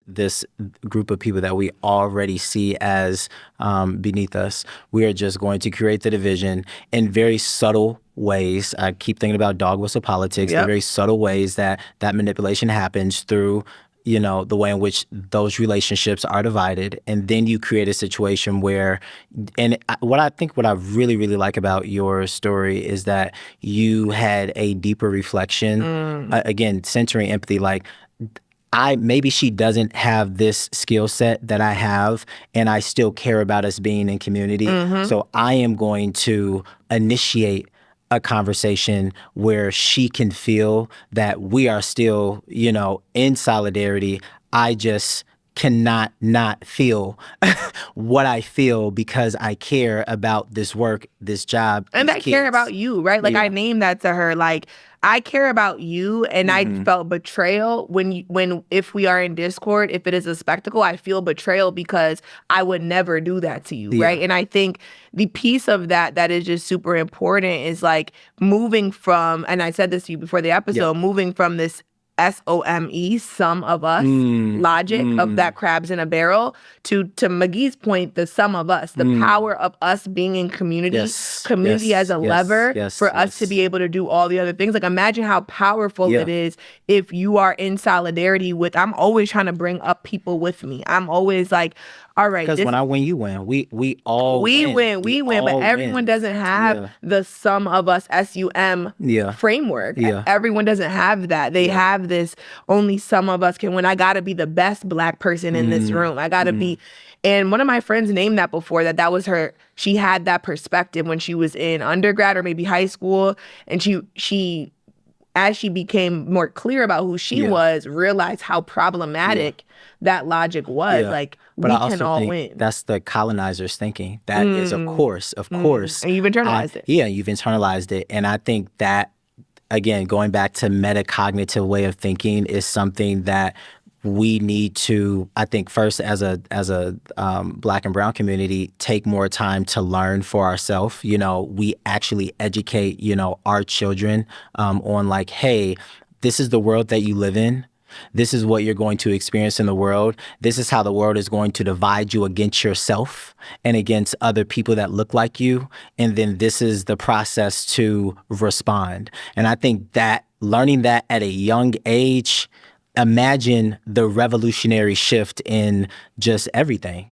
this group of people that we already see as beneath us. We are just going to create the division in very subtle ways. I keep thinking about dog whistle politics, the very subtle ways that manipulation happens through, you know, the way in which those relationships are divided. And then you create a situation where, and what I really, really like about your story is that you had a deeper reflection, again, centering empathy, like, maybe she doesn't have this skill set that I have, and I still care about us being in community. So I am going to initiate a conversation where she can feel that we are still, you know, in solidarity. I just cannot not feel what I feel because I care about this work, this job, and I care about you, right? Like, I named that to her, like, I care about you, and I felt betrayal if we are in Discord, if it is a spectacle, I feel betrayal because I would never do that to you, right? And I think the piece of that is just super important is like moving from, and I said this to you before the episode, moving from this SOME, some of us, logic of that crabs in a barrel, to McGhee's point, the sum of us, the power of us being in community, as a lever for us to be able to do all the other things. Like, imagine how powerful it is if you are in solidarity with, I'm always trying to bring up people with me. I'm always like, all right. Because when I win, you win. We all win. We win, but everyone doesn't have the sum of us SUM framework. Everyone doesn't have that. They have this only some of us can win. I gotta be the best Black person in this room. I gotta be. And one of my friends named that before, that was her. She had that perspective when she was in undergrad or maybe high school, and she as she became more clear about who she was, realized how problematic that logic was. Like, but we can all win. That's the colonizers thinking. That is, of course. And you've internalized it. Yeah, you've internalized it. And I think that, again, going back to metacognitive way of thinking is something that we need to, I think, first as a Black and brown community, take more time to learn for ourselves. You know, we actually educate, you know, our children on like, hey, this is the world that you live in. This is what you're going to experience in the world. This is how the world is going to divide you against yourself and against other people that look like you. And then this is the process to respond. And I think that learning that at a young age, imagine the revolutionary shift in just everything.